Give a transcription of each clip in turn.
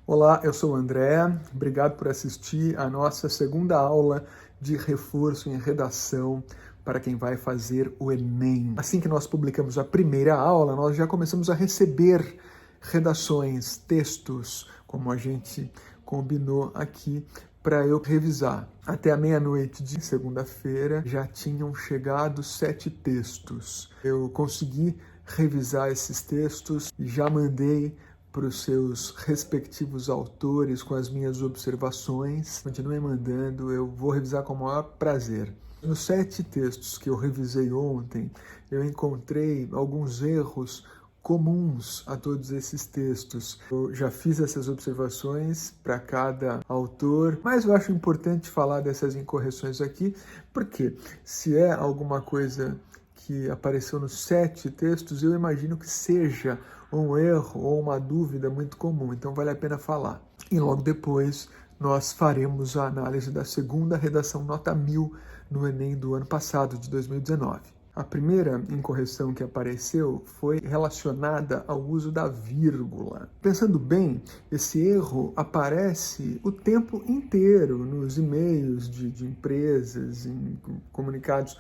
Olá, eu sou o André, obrigado por assistir a nossa segunda aula de reforço em redação para quem vai fazer o Enem. Assim que nós publicamos a primeira aula, nós já começamos a receber redações, textos, como a gente combinou aqui, para eu revisar. Até a meia-noite de segunda-feira já tinham chegado 7 textos. Eu consegui revisar esses textos e já mandei para os seus respectivos autores com as minhas observações. Continuem mandando, eu vou revisar com o maior prazer. Nos 7 textos que eu revisei ontem, eu encontrei alguns erros comuns a todos esses textos. Eu já fiz essas observações para cada autor, mas eu acho importante falar dessas incorreções aqui, porque se é alguma coisa que apareceu nos 7 textos, eu imagino que seja um erro ou uma dúvida muito comum, então vale a pena falar. E logo depois nós faremos a análise da segunda redação nota 1000 no Enem do ano passado, de 2019. A primeira incorreção que apareceu foi relacionada ao uso da vírgula. Pensando bem, esse erro aparece o tempo inteiro nos e-mails de empresas, em comunicados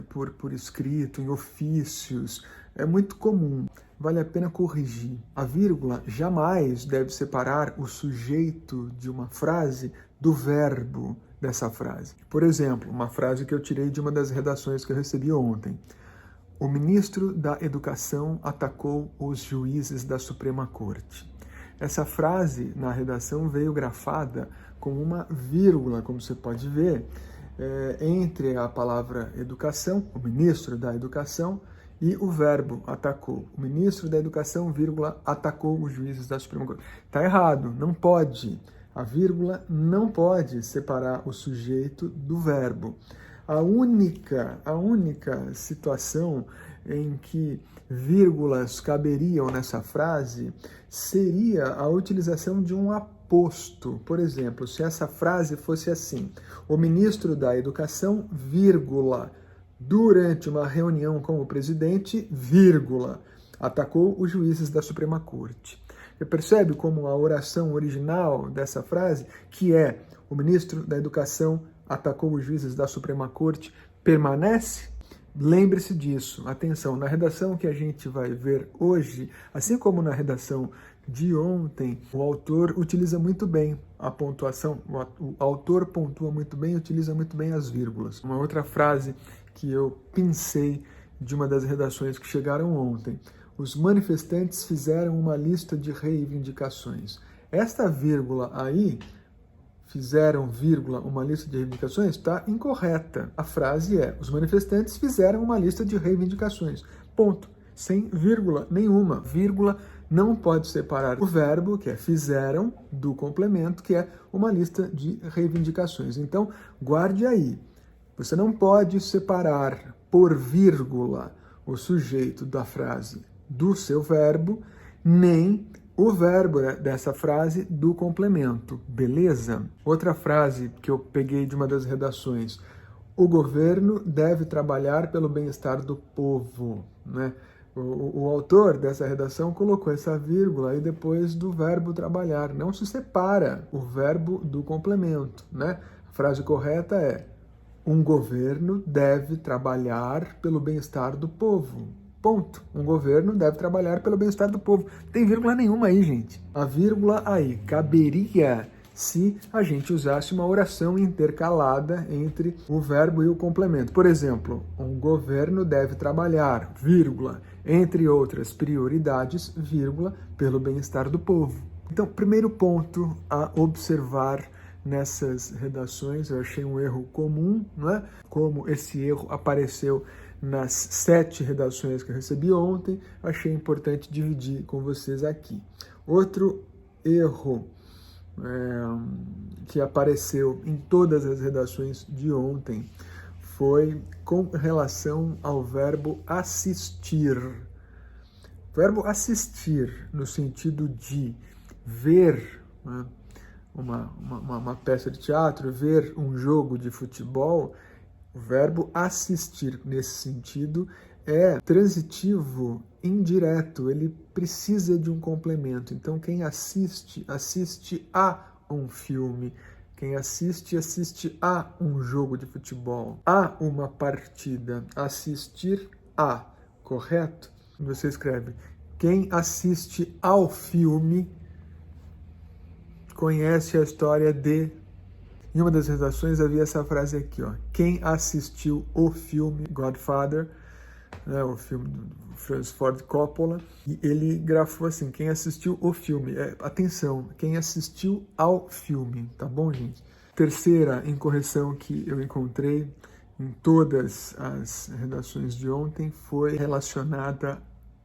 por escrito, em ofícios. É muito comum. Vale a pena corrigir. A vírgula jamais deve separar o sujeito de uma frase do verbo dessa frase. Por exemplo, uma frase que eu tirei de uma das redações que eu recebi ontem. O ministro da Educação atacou os juízes da Suprema Corte. Essa frase na redação veio grafada com uma vírgula, como você pode ver, entre a palavra educação, o ministro da Educação, e o verbo atacou. O ministro da Educação, vírgula, atacou os juízes da Suprema Corte. Está errado, não pode. A vírgula não pode separar o sujeito do verbo. A única situação em que vírgulas caberiam nessa frase seria a utilização de um aposto. Por exemplo, se essa frase fosse assim: o ministro da Educação, vírgula, durante uma reunião com o presidente, vírgula, atacou os juízes da Suprema Corte. Você percebe como a oração original dessa frase, que é o ministro da Educação atacou os juízes da Suprema Corte, permanece? Lembre-se disso. Atenção, na redação que a gente vai ver hoje, assim como na redação de ontem, o autor utiliza muito bem a pontuação, o autor pontua muito bem e utiliza muito bem as vírgulas. Uma outra frase que eu pensei de uma das redações que chegaram ontem. Os manifestantes fizeram uma lista de reivindicações. Esta vírgula aí, fizeram, vírgula, uma lista de reivindicações, está incorreta. A frase é: os manifestantes fizeram uma lista de reivindicações. Ponto. Sem vírgula nenhuma. Vírgula não pode separar o verbo, que é fizeram, do complemento, que é uma lista de reivindicações. Então, guarde aí. Você não pode separar por vírgula o sujeito da frase do seu verbo, nem o verbo dessa frase do complemento, beleza? Outra frase que eu peguei de uma das redações: o governo deve trabalhar pelo bem-estar do povo, né? O autor dessa redação colocou essa vírgula aí depois do verbo trabalhar. Não se separa o verbo do complemento, né? A frase correta é: um governo deve trabalhar pelo bem-estar do povo. Ponto. Um governo deve trabalhar pelo bem-estar do povo. Não tem vírgula nenhuma aí, gente. A vírgula aí caberia se a gente usasse uma oração intercalada entre o verbo e o complemento. Por exemplo, um governo deve trabalhar, vírgula, entre outras prioridades, vírgula, pelo bem-estar do povo. Então, primeiro ponto a observar nessas redações, eu achei um erro comum, não é? Como esse erro apareceu nas 7 redações que eu recebi ontem, achei importante dividir com vocês aqui. Outro erro que apareceu em todas as redações de ontem foi com relação ao verbo assistir. O verbo assistir, no sentido de ver, né, uma peça de teatro, ver um jogo de futebol, o verbo assistir, nesse sentido, é transitivo indireto, ele precisa de um complemento. Então, quem assiste a um filme. Quem assiste a um jogo de futebol, a uma partida. Assistir a, correto? Você escreve, quem assiste ao filme conhece a história de... Em uma das redações havia essa frase aqui, ó. Quem assistiu o filme Godfather, né, o filme do Francis Ford Coppola, e ele grafou assim, quem assistiu o filme. Atenção, quem assistiu ao filme, tá bom, gente? Terceira incorreção que eu encontrei em todas as redações de ontem foi relacionada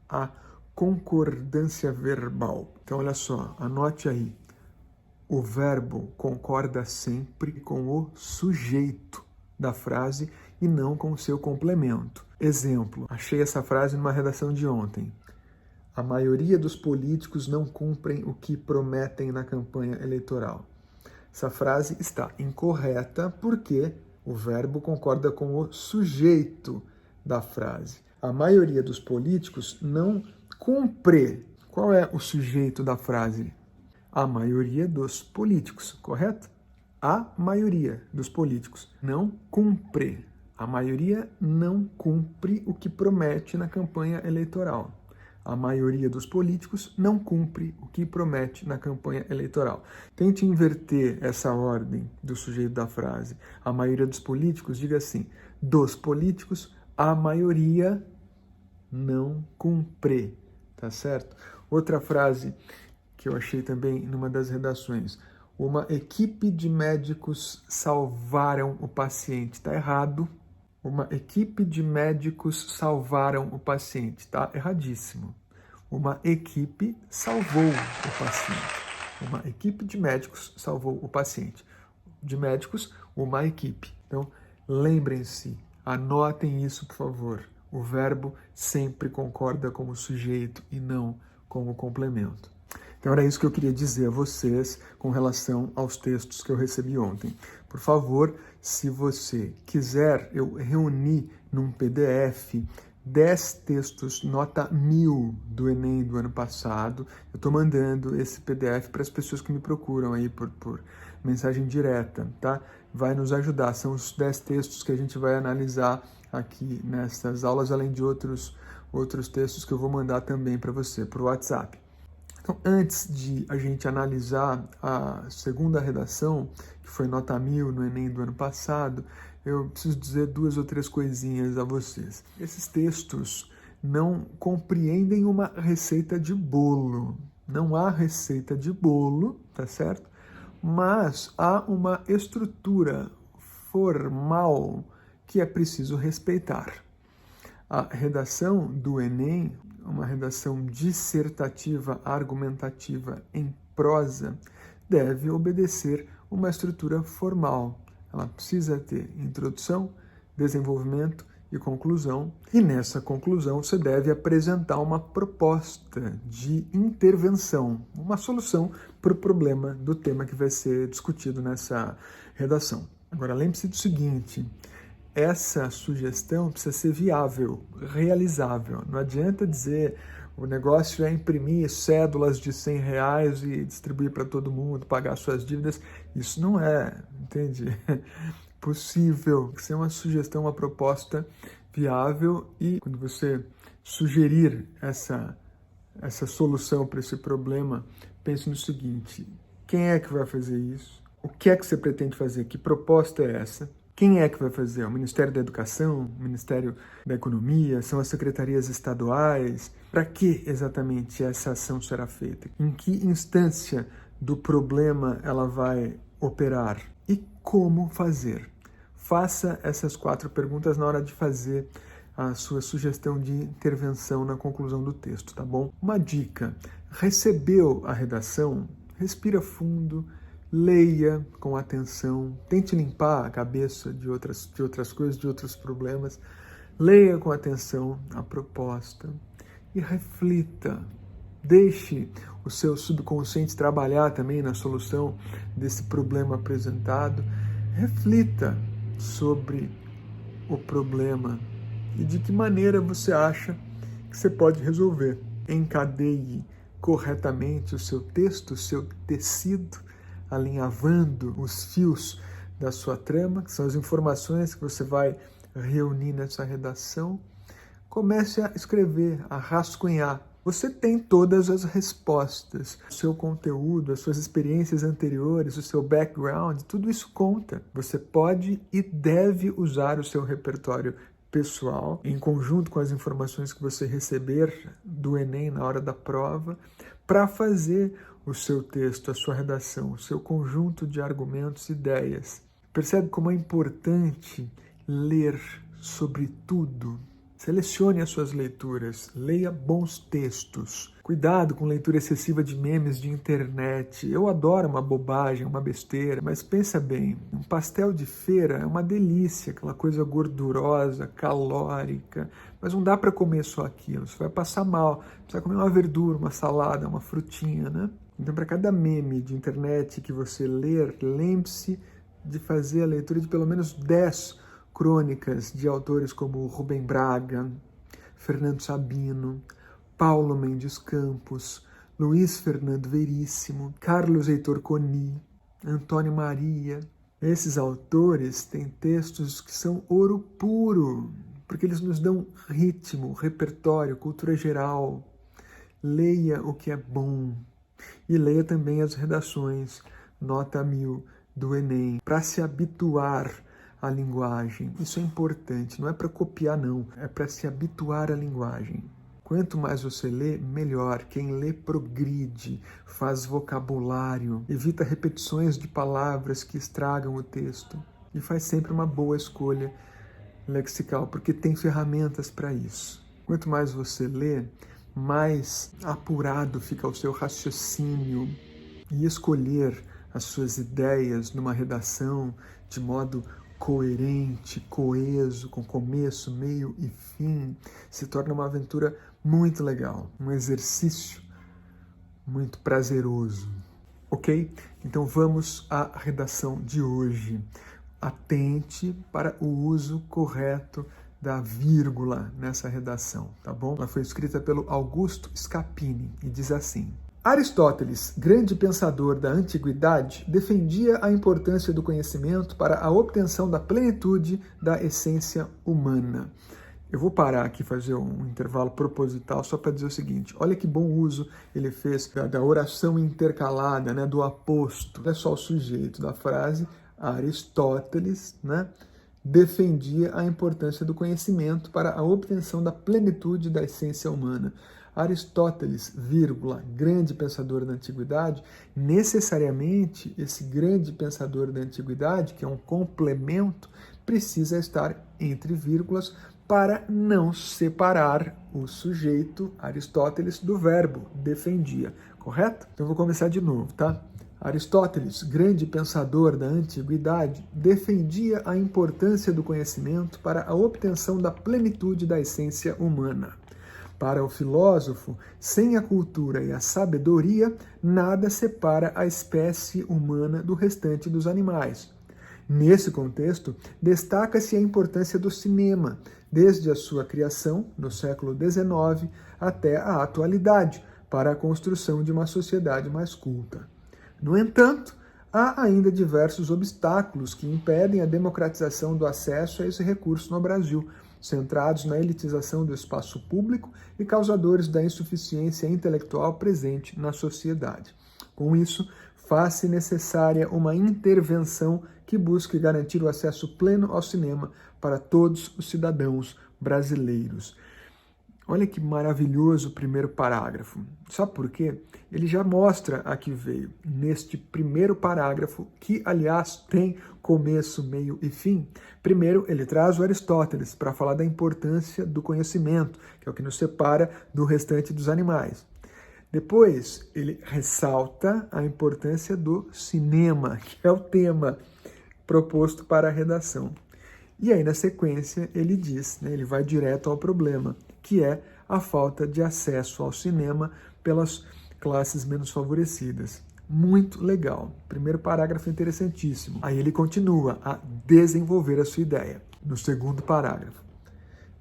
à concordância verbal. Então, olha só, anote aí. O verbo concorda sempre com o sujeito da frase e não com o seu complemento. Exemplo, achei essa frase numa redação de ontem. A maioria dos políticos não cumprem o que prometem na campanha eleitoral. Essa frase está incorreta porque o verbo concorda com o sujeito da frase. A maioria dos políticos não cumpre. Qual é o sujeito da frase? A maioria dos políticos, correto? A maioria dos políticos não cumpre. A maioria não cumpre o que promete na campanha eleitoral. A maioria dos políticos não cumpre o que promete na campanha eleitoral. Tente inverter essa ordem do sujeito da frase. A maioria dos políticos, diga assim, dos políticos, a maioria não cumpre. Tá certo? Outra frase que eu achei também numa das redações. Uma equipe de médicos salvaram o paciente. Está errado. Uma equipe de médicos salvaram o paciente. Está erradíssimo. Uma equipe salvou o paciente. Uma equipe de médicos salvou o paciente. De médicos, uma equipe. Então, lembrem-se, anotem isso, por favor. O verbo sempre concorda com o sujeito e não com o complemento. Então era isso que eu queria dizer a vocês com relação aos textos que eu recebi ontem. Por favor, se você quiser, eu reuni num PDF 10 textos nota 1000 do Enem do ano passado. Eu estou mandando esse PDF para as pessoas que me procuram aí por mensagem direta, tá? Vai nos ajudar. São os 10 textos que a gente vai analisar aqui nessas aulas, além de outros textos que eu vou mandar também para você, por WhatsApp. Então, antes de a gente analisar a segunda redação, que foi nota 1000 no Enem do ano passado, eu preciso dizer 2 ou 3 coisinhas a vocês. Esses textos não compreendem uma receita de bolo. Não há receita de bolo, tá certo? Mas há uma estrutura formal que é preciso respeitar. A redação do Enem, uma redação dissertativa, argumentativa em prosa, deve obedecer uma estrutura formal. Ela precisa ter introdução, desenvolvimento e conclusão. E nessa conclusão você deve apresentar uma proposta de intervenção, uma solução para o problema do tema que vai ser discutido nessa redação. Agora, lembre-se do seguinte: essa sugestão precisa ser viável, realizável. Não adianta dizer o negócio é imprimir cédulas de R$100 e distribuir para todo mundo, pagar suas dívidas. Isso não é, entende? Possível. Isso é uma sugestão, uma proposta viável, e quando você sugerir essa solução para esse problema, pense no seguinte: quem é que vai fazer isso? O que é que você pretende fazer? Que proposta é essa? Quem é que vai fazer? O Ministério da Educação? O Ministério da Economia? São as secretarias estaduais? Para que exatamente essa ação será feita? Em que instância do problema ela vai operar? E como fazer? Faça essas 4 perguntas na hora de fazer a sua sugestão de intervenção na conclusão do texto, tá bom? Uma dica: recebeu a redação? Respira fundo, leia com atenção, tente limpar a cabeça de outras coisas, de outros problemas. Leia com atenção a proposta e reflita. Deixe o seu subconsciente trabalhar também na solução desse problema apresentado. Reflita sobre o problema e de que maneira você acha que você pode resolver. Encadeie corretamente o seu texto, o seu tecido, alinhavando os fios da sua trama, que são as informações que você vai reunir nessa redação. Comece a escrever, a rascunhar. Você tem todas as respostas. O seu conteúdo, as suas experiências anteriores, o seu background, tudo isso conta. Você pode e deve usar o seu repertório pessoal, em conjunto com as informações que você receber do Enem na hora da prova, para fazer o seu texto, a sua redação, o seu conjunto de argumentos e ideias. Percebe como é importante ler sobre tudo? Selecione as suas leituras, leia bons textos. Cuidado com leitura excessiva de memes de internet. Eu adoro uma bobagem, uma besteira, mas pensa bem, um pastel de feira é uma delícia, aquela coisa gordurosa, calórica, mas não dá para comer só aquilo, você vai passar mal. Precisa comer uma verdura, uma salada, uma frutinha, né? Então, para cada meme de internet que você ler, lembre-se de fazer a leitura de pelo menos 10 crônicas de autores como Rubem Braga, Fernando Sabino, Paulo Mendes Campos, Luiz Fernando Veríssimo, Carlos Heitor Coni, Antônio Maria. Esses autores têm textos que são ouro puro, porque eles nos dão ritmo, repertório, cultura geral. Leia o que é bom e leia também as redações, nota 1000 do Enem, para se habituar a linguagem. Isso é importante, não é para copiar não, é para se habituar à linguagem. Quanto mais você lê, melhor. Quem lê progride, faz vocabulário, evita repetições de palavras que estragam o texto e faz sempre uma boa escolha lexical, porque tem ferramentas para isso. Quanto mais você lê, mais apurado fica o seu raciocínio e escolher as suas ideias numa redação de modo coerente, coeso, com começo, meio e fim, se torna uma aventura muito legal, um exercício muito prazeroso. Ok? Então vamos à redação de hoje. Atente para o uso correto da vírgula nessa redação, tá bom? Ela foi escrita pelo Augusto Scapini e diz assim: Aristóteles, grande pensador da antiguidade, defendia a importância do conhecimento para a obtenção da plenitude da essência humana. Eu vou parar aqui e fazer um intervalo proposital só para dizer o seguinte: olha que bom uso ele fez da oração intercalada, né, do aposto. Não é só o sujeito da frase. Aristóteles, né, defendia a importância do conhecimento para a obtenção da plenitude da essência humana. Aristóteles, vírgula, grande pensador da antiguidade, necessariamente esse grande pensador da antiguidade, que é um complemento, precisa estar entre vírgulas para não separar o sujeito, Aristóteles, do verbo, defendia, correto? Então eu vou começar de novo, tá? Aristóteles, grande pensador da antiguidade, defendia a importância do conhecimento para a obtenção da plenitude da essência humana. Para o filósofo, sem a cultura e a sabedoria, nada separa a espécie humana do restante dos animais. Nesse contexto, destaca-se a importância do cinema, desde a sua criação, no século XIX, até a atualidade, para a construção de uma sociedade mais culta. No entanto, há ainda diversos obstáculos que impedem a democratização do acesso a esse recurso no Brasil, centrados na elitização do espaço público e causadores da insuficiência intelectual presente na sociedade. Com isso, faz-se necessária uma intervenção que busque garantir o acesso pleno ao cinema para todos os cidadãos brasileiros. Olha que maravilhoso o primeiro parágrafo. Sabe por quê? Ele já mostra a que veio. Neste primeiro parágrafo, que, aliás, tem começo, meio e fim, primeiro ele traz o Aristóteles para falar da importância do conhecimento, que é o que nos separa do restante dos animais. Depois, ele ressalta a importância do cinema, que é o tema proposto para a redação. E aí, na sequência, ele diz, né, ele vai direto ao problema, que é a falta de acesso ao cinema pelas classes menos favorecidas. Muito legal. Primeiro parágrafo interessantíssimo. Aí ele continua a desenvolver a sua ideia, no segundo parágrafo.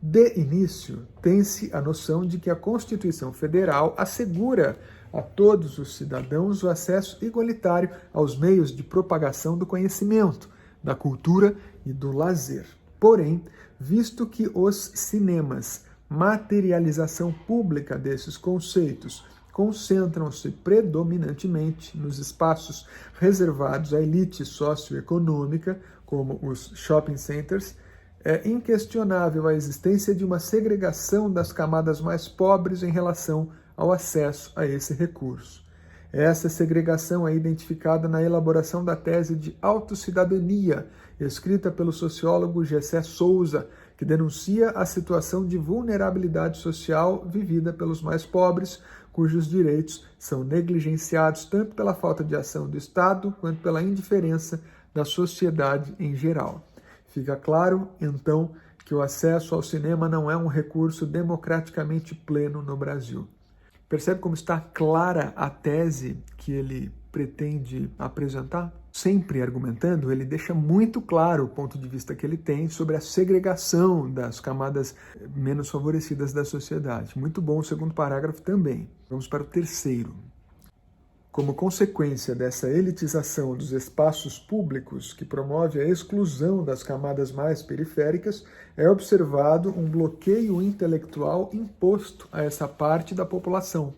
De início, tem-se a noção de que a Constituição Federal assegura a todos os cidadãos o acesso igualitário aos meios de propagação do conhecimento, da cultura e do lazer. Porém, visto que os cinemas, materialização pública desses conceitos, concentram-se predominantemente nos espaços reservados à elite socioeconômica, como os shopping centers, é inquestionável a existência de uma segregação das camadas mais pobres em relação ao acesso a esse recurso. Essa segregação é identificada na elaboração da tese de autocidadania, escrita pelo sociólogo Gessé Souza, que denuncia a situação de vulnerabilidade social vivida pelos mais pobres, cujos direitos são negligenciados tanto pela falta de ação do Estado quanto pela indiferença da sociedade em geral. Fica claro, então, que o acesso ao cinema não é um recurso democraticamente pleno no Brasil. Percebe como está clara a tese que ele pretende apresentar? Sempre argumentando, ele deixa muito claro o ponto de vista que ele tem sobre a segregação das camadas menos favorecidas da sociedade. Muito bom o segundo parágrafo também. Vamos para o terceiro. Como consequência dessa elitização dos espaços públicos que promove a exclusão das camadas mais periféricas, é observado um bloqueio intelectual imposto a essa parte da população.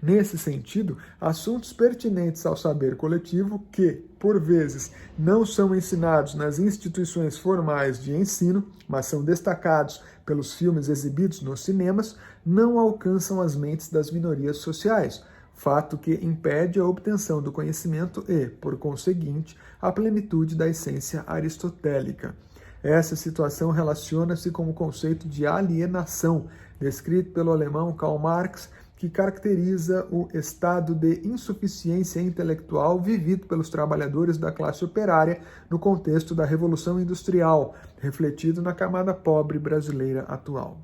Nesse sentido, assuntos pertinentes ao saber coletivo que, por vezes, não são ensinados nas instituições formais de ensino, mas são destacados pelos filmes exibidos nos cinemas, não alcançam as mentes das minorias sociais, fato que impede a obtenção do conhecimento e, por conseguinte, a plenitude da essência aristotélica. Essa situação relaciona-se com o conceito de alienação, descrito pelo alemão Karl Marx, que caracteriza o estado de insuficiência intelectual vivido pelos trabalhadores da classe operária no contexto da Revolução Industrial, refletido na camada pobre brasileira atual.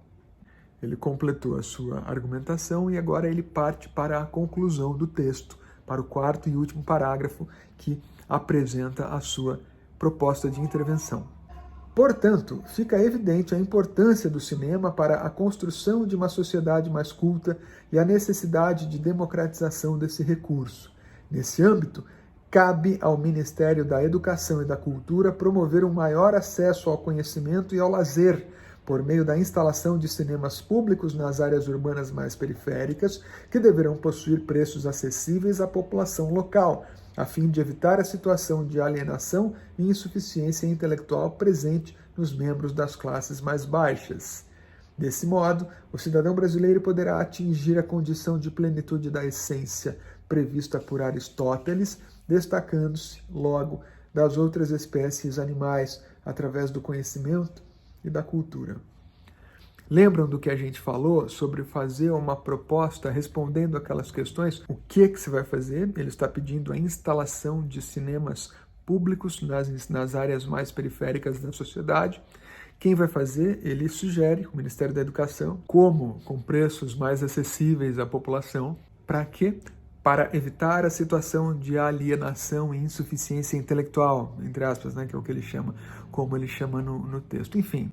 Ele completou a sua argumentação e agora ele parte para a conclusão do texto, para o quarto e último parágrafo que apresenta a sua proposta de intervenção. Portanto, fica evidente a importância do cinema para a construção de uma sociedade mais culta e a necessidade de democratização desse recurso. Nesse âmbito, cabe ao Ministério da Educação e da Cultura promover um maior acesso ao conhecimento e ao lazer, por meio da instalação de cinemas públicos nas áreas urbanas mais periféricas, que deverão possuir preços acessíveis à população local, a fim de evitar a situação de alienação e insuficiência intelectual presente nos membros das classes mais baixas. Desse modo, o cidadão brasileiro poderá atingir a condição de plenitude da essência prevista por Aristóteles, destacando-se, logo, das outras espécies animais através do conhecimento e da cultura. Lembram do que a gente falou sobre fazer uma proposta respondendo aquelas questões? O que você vai fazer? Ele está pedindo a instalação de cinemas públicos nas áreas mais periféricas da sociedade. Quem vai fazer? Ele sugere, o Ministério da Educação, como com preços mais acessíveis à população. Para quê? Para evitar a situação de alienação e insuficiência intelectual, entre aspas, né, que é o que ele chama, como ele chama no texto. Enfim,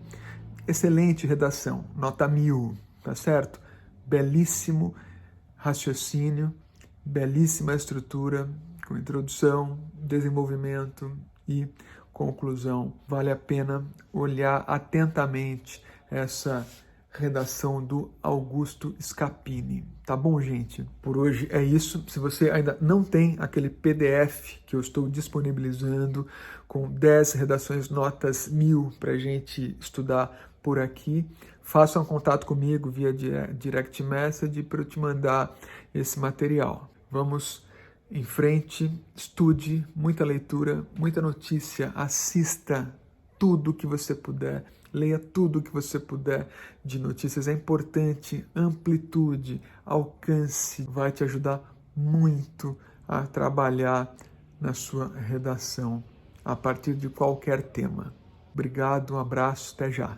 excelente redação, nota 1000, tá certo? Belíssimo raciocínio, belíssima estrutura, com introdução, desenvolvimento e conclusão. Vale a pena olhar atentamente essa redação do Augusto Scapini. Tá bom, gente? Por hoje é isso. Se você ainda não tem aquele PDF que eu estou disponibilizando com 10 redações notas 1000 para a gente estudar por aqui, faça um contato comigo via direct message para eu te mandar esse material. Vamos em frente, estude, muita leitura, muita notícia, assista tudo que você puder. Leia tudo o que você puder de notícias. É importante, amplitude, alcance. Vai te ajudar muito a trabalhar na sua redação a partir de qualquer tema. Obrigado, um abraço, até já.